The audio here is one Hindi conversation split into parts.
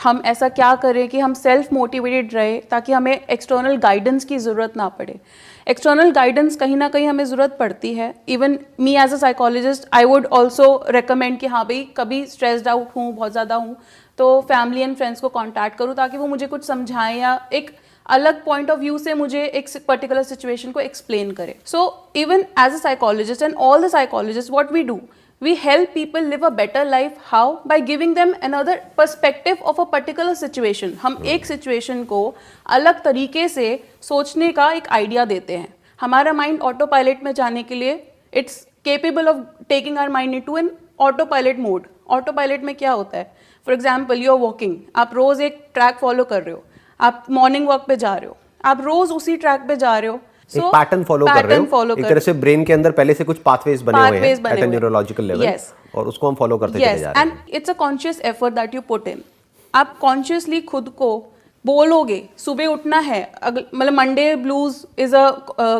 हम ऐसा क्या करें कि हम सेल्फ मोटिवेटेड रहे ताकि हमें एक्सटर्नल गाइडेंस की ज़रूरत ना पड़े। एक्सटर्नल गाइडेंस कहीं ना कहीं हमें ज़रूरत पड़ती है। Even me as a psychologist I would also recommend कि हाँ भाई कभी स्ट्रेस्ड आउट हूँ, बहुत ज़्यादा हूँ, तो फैमिली एंड फ्रेंड्स को कॉन्टैक्ट करूँ ताकि वो मुझे कुछ समझाएं या एक अलग पॉइंट ऑफ व्यू से मुझे एक पर्टिकुलर सिचुएशन को एक्सप्लेन करे। So even as a psychologist and all the psychologist what we do, we help people live a better life. How? By giving them another perspective of a particular situation. हम एक situation को अलग तरीके से सोचने का एक आइडिया देते हैं। हमारा माइंड ऑटो पायलट में जाने के लिए it's capable of taking our mind into an auto pilot mode. Auto pilot में क्या होता है? For example you are walking, आप रोज एक ट्रैक फॉलो कर रहे हो, आप मॉर्निंग वॉक पे जा रहे हो, आप रोज उसी ट्रैक पे जा रहे हो, एक पैटर्न फॉलो कर रहे हो, एक तरह से ब्रेन के अंदर पहले से कुछ पाथवेज बने हुए हैं एट अ न्यूरोलॉजिकल लेवल, और उसको हम फॉलो करते चले जा रहे हैं। And it's a conscious effort that you put in. आप कॉन्शियसली खुद को बोलोगे सुबह उठना है, मतलब Monday blues is a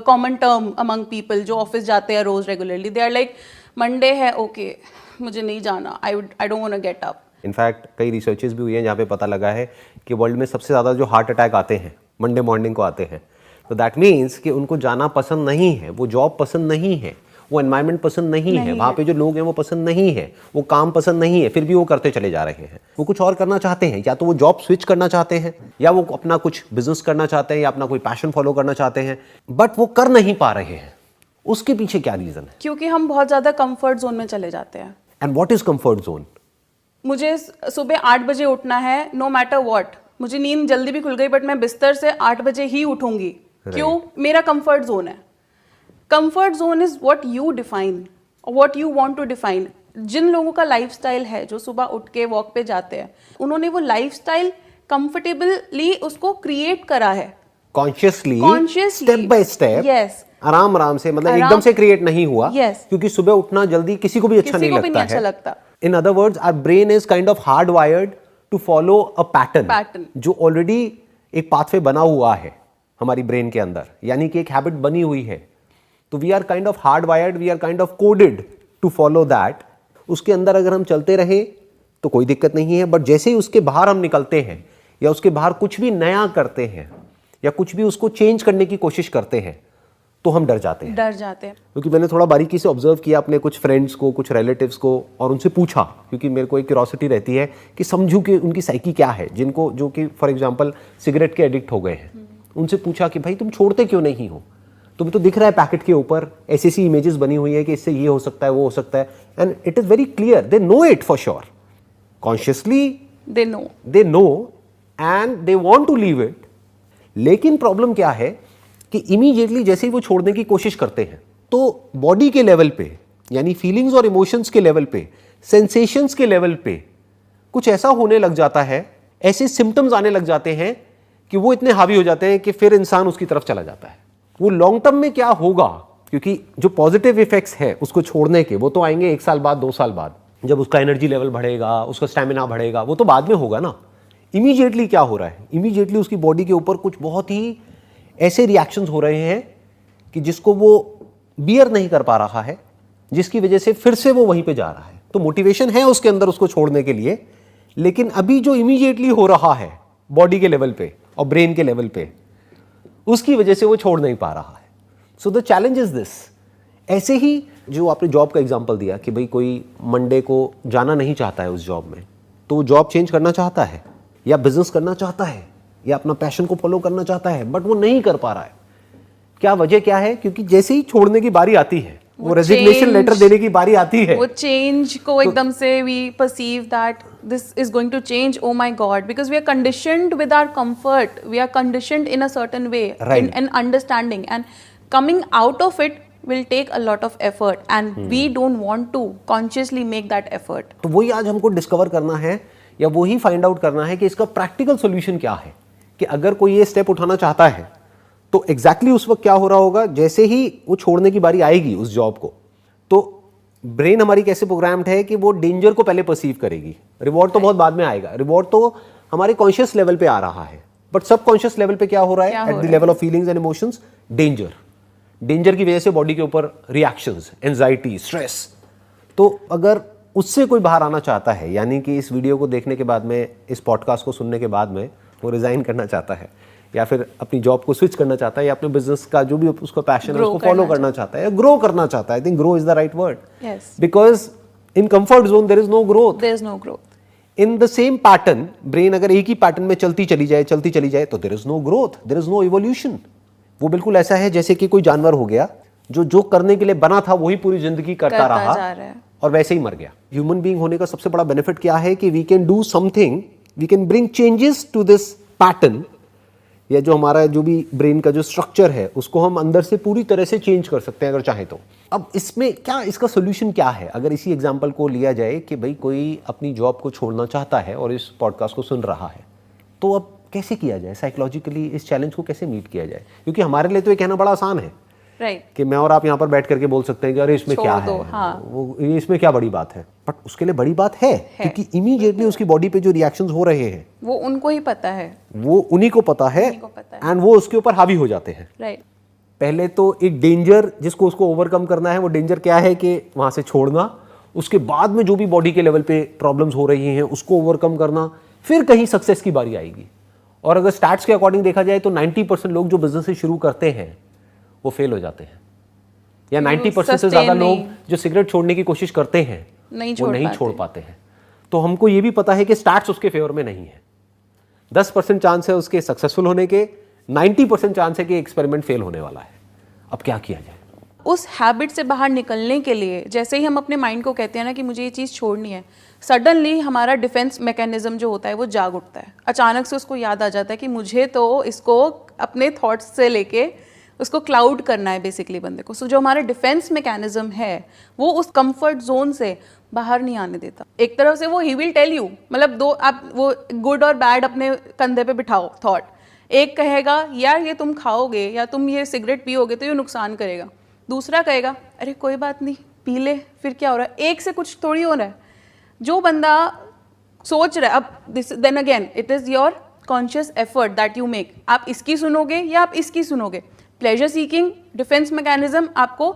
common term among people जो ऑफिस जाते हैं रोज regularly. They are like Monday है, ओके मुझे नहीं जाना, I don't want to get up. In fact कई रिसर्चेस भी हुई हैं जहाँ पे पता लगा है कि वर्ल्ड में सबसे ज़्यादा जो हार्ट अटैक आते हैं मंडे मॉर्निंग को आते हैं। तो दैट मीन्स कि उनको जाना पसंद नहीं है, वो जॉब पसंद नहीं है, वो एनवायरनमेंट पसंद नहीं है, वहाँ पे जो लोग हैं वो पसंद नहीं है, वो काम पसंद नहीं है, फिर भी वो करते चले जा रहे हैं। वो कुछ और करना चाहते हैं, या तो वो जॉब स्विच करना चाहते हैं, या वो अपना कुछ बिजनेस करना चाहते हैं, या अपना कोई पैशन फॉलो करना चाहते हैं, बट वो कर नहीं पा रहे हैं। उसके पीछे क्या रीजन है? क्योंकि हम बहुत ज़्यादा कंफर्ट जोन में चले जाते हैं। And what is comfort zone? मुझे सुबह 8 बजे उठना है, नो मैटर व्हाट। मुझे नींद जल्दी भी खुल गई बट मैं बिस्तर से 8 बजे ही उठूंगी। क्यों? मेरा कंफर्ट जोन है। Comfort zone is what you define, what you want to define. जिन लोगों का लाइफस्टाइल है जो सुबह उठ के वॉक पे जाते हैं, उन्होंने वो लाइफस्टाइल कंफर्टेबली उसको क्रिएट करा है, consciously, step by step, yes, आराम आराम से, मतलब एकदम से क्रिएट नहीं हुआ, क्योंकि सुबह उठना जल्दी किसी को भी अच्छा नहीं लगता है। In other words, our brain is kind of hard wired to follow a pattern जो ऑलरेडी एक पाथवे बना हुआ है हमारी ब्रेन के अंदर, यानी कि एक हैबिट बनी हुई है। तो we are kind of hard wired, we are kind of coded to follow that. उसके अंदर अगर हम चलते रहे तो कोई दिक्कत नहीं है, बट जैसे ही उसके बाहर हम निकलते हैं, या उसके बाहर कुछ भी नया करते हैं, या कुछ भी उसको चेंज करने की कोशिश करते हैं, तो हम डर जाते हैं। क्योंकि मैंने थोड़ा बारीकी से ऑब्जर्व किया अपने कुछ फ्रेंड्स को, कुछ रिलेटिव्स को, और उनसे पूछा, क्योंकि मेरे को एक क्यूरोसिटी रहती है कि समझूं कि उनकी साइकी क्या है, जिनको जो कि फॉर एग्जांपल सिगरेट के एडिक्ट हो गए हैं। उनसे पूछा कि भाई तुम छोड़ते क्यों नहीं हो? तुम्हें तो दिख रहा है पैकेट के ऊपर ऐसी ऐसी इमेजेस बनी हुई है कि इससे ये हो सकता है, वो हो सकता है, and it is very clear, they know it for sure, consciously they know and they want to leave it. लेकिन प्रॉब्लम क्या है कि इमीडिएटली जैसे ही वो छोड़ने की कोशिश करते हैं, तो बॉडी के लेवल पे, यानी फीलिंग्स और इमोशंस के लेवल पे, सेंसेशंस के लेवल पे कुछ ऐसा होने लग जाता है, ऐसे सिम्टम्स आने लग जाते हैं कि वो इतने हावी हो जाते हैं कि फिर इंसान उसकी तरफ चला जाता है। वो लॉन्ग टर्म में क्या होगा, क्योंकि जो पॉजिटिव इफेक्ट्स है उसको छोड़ने के, वो तो आएंगे 1 साल बाद, 2 साल बाद, जब उसका एनर्जी लेवल बढ़ेगा, उसका स्टेमिना बढ़ेगा, वो तो बाद में होगा ना। इमीडिएटली क्या हो रहा है? इमीडिएटली उसकी बॉडी के ऊपर कुछ बहुत ही ऐसे रिएक्शंस हो रहे हैं कि जिसको वो बियर नहीं कर पा रहा है, जिसकी वजह से फिर से वो वहीं पे जा रहा है। तो मोटिवेशन है उसके अंदर उसको छोड़ने के लिए, लेकिन अभी जो इमीडिएटली हो रहा है बॉडी के लेवल पे और ब्रेन के लेवल पे, उसकी वजह से वो छोड़ नहीं पा रहा है। So the challenge is this. ऐसे ही जो आपने जॉब का एग्जांपल दिया कि भाई कोई मंडे को जाना नहीं चाहता है उस जॉब में, तो वो जॉब चेंज करना चाहता है, या बिजनेस करना चाहता है, या अपना पैशन को फॉलो करना चाहता है, बट वो नहीं कर पा रहा है। क्या वजह क्या है? क्योंकि जैसे ही छोड़ने की बारी आती है, वो रेजिग्नेशन लेटर देने की बारी आती है, वो चेंज को एकदम से we perceive that this is going to change, oh my God, because we are conditioned with our comfort, we are conditioned in a certain way, in an understanding, and coming out of it will take a lot of effort and we don't want to consciously make that effort. तो वही आज हमको डिस्कवर करना है, या वही फाइंड आउट करना है कि इसका प्रैक्टिकल सॉल्यूशन क्या है, कि अगर कोई ये स्टेप उठाना चाहता है तो एग्जैक्टली उस वक्त क्या हो रहा होगा। जैसे ही वो छोड़ने की बारी आएगी उस जॉब को, तो ब्रेन हमारी कैसे प्रोग्राम्ड है कि वो डेंजर को पहले परसीव करेगी, रिवॉर्ड तो बहुत बाद में आएगा। रिवॉर्ड तो हमारे कॉन्शियस लेवल पे आ रहा है, बट सब कॉन्शियस लेवल पे क्या हो रहा है? At the level of feelings and emotions, danger की वजह से बॉडी के ऊपर रिएक्शंस, एंजाइटी, स्ट्रेस। तो अगर उससे कोई बाहर आना चाहता है, यानी कि इस वीडियो को देखने के बाद में, इस पॉडकास्ट को सुनने के बाद में वो रिजाइन करना चाहता है या फिर अपनी जॉब को स्विच करना चाहता है या अपने बिजनेस का जो भी उसका पैशन है उसको फॉलो करना चाहता है या ग्रो करना चाहता है, I think grow is the right word, because in comfort zone there is no growth. In the same pattern brain अगर एक ही पैटर्न में चलती चली जाए तो there is no growth, there is no evolution. वो बिल्कुल ऐसा है जैसे कि कोई जानवर हो गया जो करने के लिए बना था वही पूरी जिंदगी करता रहा और वैसे ही मर गया। ह्यूमन बीइंग होने का सबसे बड़ा बेनिफिट क्या है कि we can do something, we can bring changes to this pattern, या जो हमारा जो भी ब्रेन का जो स्ट्रक्चर है उसको हम अंदर से पूरी तरह से चेंज कर सकते हैं अगर चाहे तो। अब इसमें क्या, इसका सोल्यूशन क्या है? अगर इसी एग्जांपल को लिया जाए कि भाई कोई अपनी जॉब को छोड़ना चाहता है और इस पॉडकास्ट को सुन रहा है, तो अब कैसे किया जाए साइकोलॉजिकली, इस चैलेंज को कैसे मीट किया जाए? क्योंकि हमारे लिए तो ये कहना बड़ा आसान है कि मैं और आप यहाँ पर बैठ करके बोल सकते हैं कि अरे इसमें क्या है, वो इसमें क्या बड़ी बात है, बट उसके लिए बड़ी बात है क्योंकि इमीडिएटली उसकी बॉडी पे जो रिएक्शंस हो रहे हैं वो उनको ही पता है, वो उन्हीं को पता है एंड वो उसके ऊपर हावी हो जाते हैं। पहले तो एक डेंजर जिसको उसको ओवरकम करना है, वो डेंजर क्या है कि वहां से छोड़ना, उसके बाद में जो भी बॉडी के लेवल पे प्रॉब्लम्स हो रही हैं उसको ओवरकम करना, फिर कहीं सक्सेस की बारी आएगी। और अगर स्टैट्स के अकॉर्डिंग देखा जाए तो 90% लोग जो बिजनेस शुरू करते हैं वो फेल हो जाते हैं, या 90% से ज्यादा लोग जो सिगरेट छोड़ने की कोशिश करते हैं वो नहीं छोड़ पाते हैं। तो हमको ये भी पता है कि स्टैट्स उसके फेवर में नहीं है। 10% चांस है उसके सक्सेसफुल होने के, 90% चांस है कि एक्सपेरिमेंट फेल होने वाला है। अब क्या किया जाए? उस हैबिट से बाहर निकलने के लिए जैसे ही हम अपने माइंड को कहते हैं ना कि मुझे ये चीज़ छोड़नी है, सडनली हमारा डिफेंस मैकेनिज्म जो होता है वो जाग उठता है। अचानक से उसको याद आ जाता है कि मुझे तो इसको अपने थॉट्स से लेके उसको क्लाउड करना है बेसिकली बंदे को। सो जो हमारा डिफेंस मैकेनिज्म है वो उस कंफर्ट जोन से बाहर नहीं आने देता। एक तरफ से वो ही विल टेल यू, मतलब दो आप वो गुड और बैड अपने कंधे पे बिठाओ थॉट। एक कहेगा यार ये तुम खाओगे या तुम ये सिगरेट पियोगे तो ये नुकसान करेगा, दूसरा कहेगा अरे कोई बात नहीं पी ले, फिर क्या हो रहा है, एक से कुछ थोड़ी हो रहा है। जो बंदा सोच रहा है, अब this then again it is your conscious effort that you make, आप इसकी सुनोगे या आप इसकी सुनोगे। प्लेजर सीकिंग डिफेंस मैकेनिज्म आपको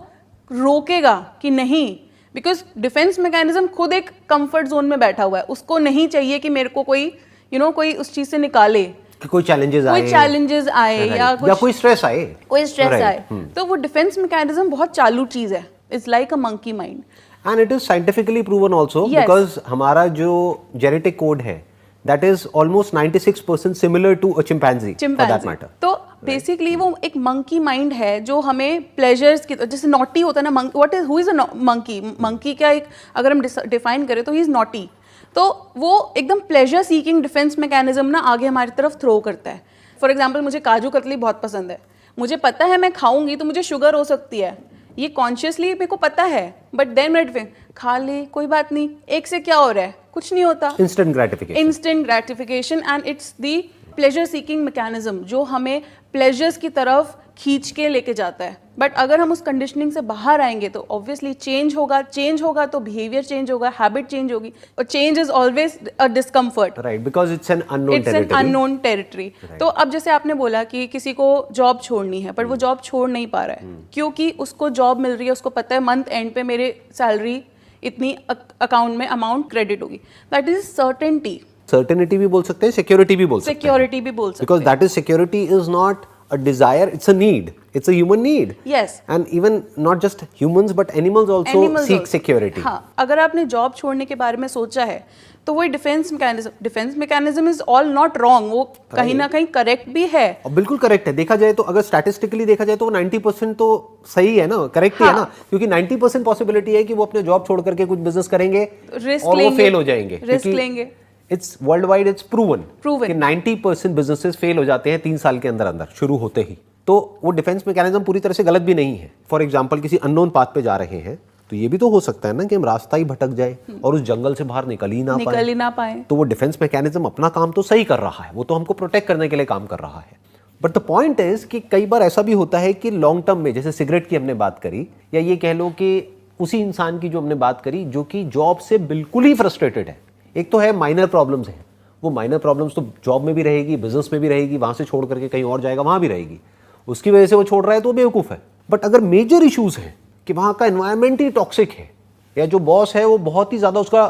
रोकेगा कि नहीं, बिकॉज डिफेंस मैकेनिज्म खुद एक कंफर्ट जोन में बैठा हुआ है, उसको नहीं चाहिए कि मेरे को कोई कोई उस चीज से निकाले, कि कोई चैलेंजेस आए या कोई स्ट्रेस आए, तो वो डिफेंस मैकेनिज्म बहुत चालू चीज है। It's like a monkey mind and it is scientifically proven also, because हमारा जो जेनेटिक कोड है that is almost 96% similar to a chimpanzee for that matter. तो बेसिकली वो एक मंकी माइंड है जो हमें प्लेजर्स की, जैसे नॉटी होता है ना, what is who is a monkey, monkey क्या एक अगर हम डिफाइन करें तो ही इज नॉटी। तो वो एकदम प्लेजर सीकिंग डिफेंस मैकेनिज्म ना आगे हमारी तरफ थ्रो करता है। फॉर एग्जाम्पल मुझे काजू कतली बहुत पसंद है, मुझे पता है मैं खाऊंगी तो मुझे शुगर हो सकती है, ये कॉन्शियसली मेरे को पता है, बट देन मैं खा ले कोई बात नहीं, एक से क्या हो रहा है, कुछ नहीं होता। Instant gratification and it's the pleasure seeking mechanism जो हमें प्लेजर्स की तरफ खींच के लेके जाता है। बट अगर हम उस कंडीशनिंग से बाहर आएंगे तो ऑब्वियसली चेंज होगा तो बिहेवियर चेंज होगा, हैबिट चेंज होगी, और change is always a discomfort, right, because it's an unknown territory. तो अब जैसे आपने बोला कि किसी को जॉब छोड़नी है पर वो जॉब छोड़ नहीं पा रहा है क्योंकि उसको जॉब मिल रही है, उसको पता है मंथ एंड पे मेरे सैलरी इतनी अकाउंट में अमाउंट क्रेडिट होगी, दैट इज सर्टेनिटी भी बोल सकते हैं, सिक्योरिटी भी बोल सकते हैं, because that is security is not a desire, it's a need, it's a human need. Yes. And even not just humans but animals also seek security. हाँ, अगर आपने जॉब छोड़ने के बारे में सोचा है तो वही defence mechanism is all not wrong, वो कहीं ना कहीं करेक्ट भी है, बिल्कुल करेक्ट है। देखा जाए तो अगर स्टैटिस्टिकली देखा जाए तो 90% तो सही है ना, करेक्ट है ना, क्योंकि 90% पॉसिबिलिटी है कि वो अपने जॉब छोड़ करके कुछ बिजनेस करेंगे और वो फेल हो जाएंगे, रिस्क लेंगे। It's world wide it's proven कि 90% बिजनेसेस फेल हो जाते हैं 3 साल के अंदर शुरू होते ही। तो वो डिफेंस मैकेनिज्म पूरी तरह से गलत भी नहीं है। फॉर एग्जांपल किसी अननोन पाथ पे जा रहे हैं तो ये भी तो हो सकता है ना कि हम रास्ता ही भटक जाए और उस जंगल से बाहर निकल ही ना पाए। तो वो डिफेंस मैकेनिज्म अपना काम तो सही कर रहा है, वो तो हमको प्रोटेक्ट करने के लिए काम कर रहा है। बट द पॉइंट इज कि कई बार ऐसा भी होता है कि लॉन्ग टर्म में, जैसे सिगरेट की हमने बात करी, या ये कह लो कि उसी इंसान की जो हमने बात करी जो कि जॉब से बिल्कुल ही फ्रस्ट्रेटेड है। एक तो है माइनर प्रॉब्लम्स है, वो माइनर प्रॉब्लम्स तो जॉब में भी रहेगी, बिजनेस में भी रहेगी, वहां से छोड़ करके कहीं और जाएगा वहां भी रहेगी, उसकी वजह से वो छोड़ रहा है तो बेवकूफ है। बट अगर मेजर इश्यूज हैं कि वहां का एनवायरनमेंट ही टॉक्सिक है, या जो बॉस है वो बहुत ही ज़्यादा उसका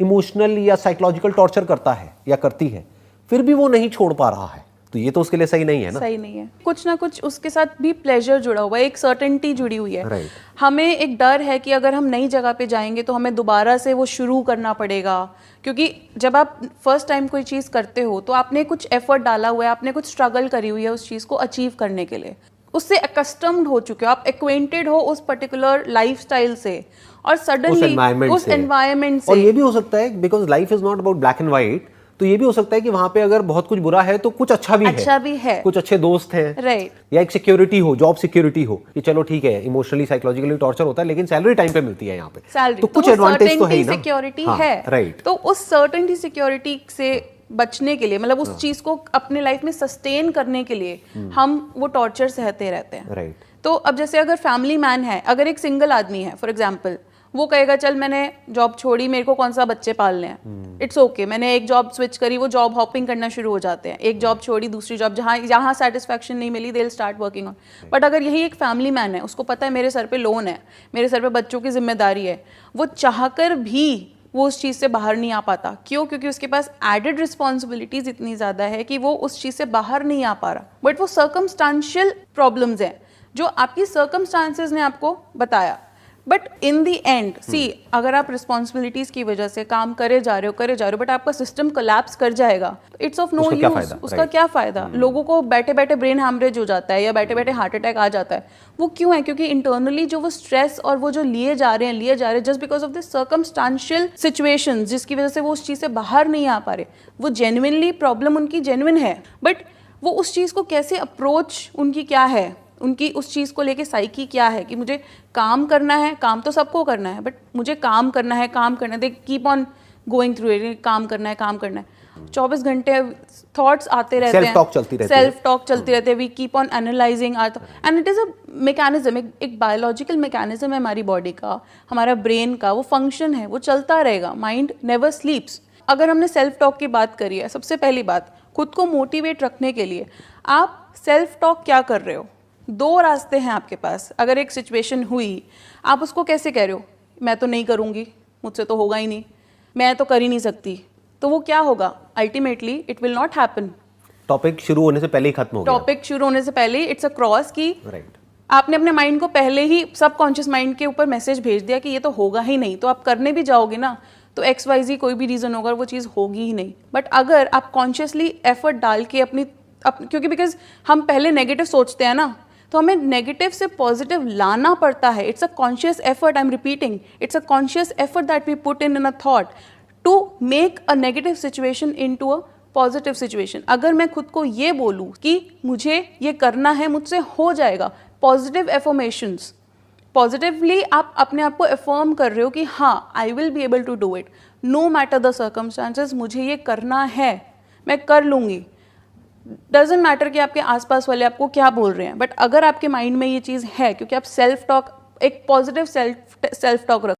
इमोशनल या साइकोलॉजिकल टॉर्चर करता है या करती है, फिर भी वो नहीं छोड़ पा रहा है, तो ये तो उसके लिए सही नहीं है ना। सही नहीं है। कुछ ना कुछ उसके साथ भी प्लेजर जुड़ा हुआ है, एक सर्टेनिटी जुड़ी हुई है। हमें एक डर है कि अगर हम नई जगह पे जाएंगे तो हमें दोबारा से वो शुरू करना पड़ेगा, क्योंकि जब आप फर्स्ट टाइम कोई चीज़ करते हो तो आपने कुछ एफर्ट डाला हुआ है, आपने कुछ स्ट्रगल करी हुई है उस चीज़ को अचीव करने के लिए, उससे अकस्टम्ड हो चुके हो, आप एक्वेंटेड हो उस पर्टिकुलर लाइफस्टाइल से, और सडनली उस एनवायरनमेंट से। और ये भी हो सकता है because life is not about black and white, तो ये भी हो सकता है कि वहां पे अगर बहुत कुछ बुरा है तो कुछ अच्छा भी है, कुछ अच्छे दोस्त हैं, राइट, या एक सिक्योरिटी हो, जॉब सिक्योरिटी हो कि चलो ठीक है इमोशनली साइकोलॉजिकली टॉर्चर होता है लेकिन सैलरी टाइम पे मिलती है यहाँ पे, सैलरी तो कुछ एडवांटेज तो है ही ना, सिक्योरिटी है, राइट। तो उस सर्टेनिटी सिक्योरिटी से बचने के लिए, मतलब उस चीज को अपने लाइफ में सस्टेन करने के लिए हम वो टॉर्चर सहते रहते हैं, राइट। तो अब जैसे अगर फैमिली मैन है, अगर एक सिंगल आदमी है फॉर एग्जाम्पल, वो कहेगा चल मैंने जॉब छोड़ी, मेरे को कौन सा बच्चे पालने हैं, इट्स ओके, मैंने एक जॉब स्विच करी, वो जॉब हॉपिंग करना शुरू हो जाते हैं, एक जॉब छोड़ी दूसरी जॉब, जहाँ सेटिस्फैक्शन नहीं मिली they will start working on. But अगर यही एक फैमिली मैन है, उसको पता है मेरे सर पे लोन है, मेरे सर पे बच्चों की जिम्मेदारी है, वो चाहकर भी वो उस चीज़ से बाहर नहीं आ पाता। क्यों? क्योंकि उसके पास एडेड रिस्पॉन्सिबिलिटीज इतनी ज़्यादा है कि वो उस चीज़ से बाहर नहीं आ पा रहा। बट वो सर्कमस्टांशियल प्रॉब्लम्स हैं जो आपकी सर्कमस्टांसेस ने आपको बताया, बट इन दी एंड सी, अगर आप रिस्पॉन्सिबिलिटीज की वजह से काम करे जा रहे हो बट आपका सिस्टम कोलैप्स कर जाएगा, इट्स ऑफ नो यूज, उसका क्या फायदा। लोगों को बैठे बैठे ब्रेन हैमरेज हो जाता है या बैठे बैठे हार्ट अटैक आ जाता है, वो क्यों है? क्योंकि इंटरनली जो वो स्ट्रेस और वो जो लिए जा रहे हैं just because of this circumstantial situation, जिसकी वजह से वो उस चीज़ से बाहर नहीं आ पा रहे। वो जेन्युइनली प्रॉब्लम उनकी जेन्युइन है, बट वो उस चीज़ को कैसे अप्रोच उनकी क्या है, उनकी उस चीज़ को लेके साइकी क्या है कि मुझे काम करना है, काम तो सबको करना है, बट मुझे काम करना है, they keep on going through it, काम करना है 24 घंटे थॉट्स आते रहते हैं, सेल्फ टॉक चलती रहती है, we keep on analysing and it is a mechanism, एक बायोलॉजिकल मैकेनिज्म है हमारी बॉडी का, हमारा ब्रेन का वो फंक्शन है, वो चलता रहेगा, माइंड नेवर स्लीप्स। अगर हमने सेल्फ टॉक की बात करी है, सबसे पहली बात, खुद को मोटिवेट रखने के लिए आप सेल्फ टॉक क्या कर रहे हो? 2 रास्ते हैं आपके पास। अगर एक सिचुएशन हुई, आप उसको कैसे कह रहे हो? मैं तो नहीं करूँगी, मुझसे तो होगा ही नहीं, मैं तो कर ही नहीं सकती, तो वो क्या होगा? Ultimately it will not happen. Topic शुरू होने से पहले ही खत्म हो गया। टॉपिक शुरू होने से पहले इट्स अ क्रॉस की आपने अपने माइंड को पहले ही सबकॉन्शियस माइंड के ऊपर मैसेज भेज दिया कि ये तो होगा ही नहीं, तो आप करने भी जाओगे ना तो XYZ कोई भी रीज़न होगा, वो चीज़ होगी ही नहीं। बट अगर आप कॉन्शियसली एफर्ट डाल के क्योंकि बिकॉज हम पहले नेगेटिव सोचते हैं ना, तो हमें नेगेटिव से पॉजिटिव लाना पड़ता है। It's a conscious effort, I am repeating, it's a conscious effort that we put in a thought to make a negative situation into a positive situation. अगर मैं खुद को ये बोलूँ कि मुझे ये करना है, मुझसे हो जाएगा, पॉजिटिव एफर्मेशंस, पॉजिटिवली आप अपने आप को एफर्म कर रहे हो कि हाँ I will be able to do it, no matter the circumstances, मुझे ये करना है, मैं कर लूँगी। डजेंट मैटर कि आपके आसपास वाले आपको क्या बोल रहे हैं, बट अगर आपके माइंड में ये चीज़ है, क्योंकि आप सेल्फ टॉक, एक पॉजिटिव सेल्फ टॉक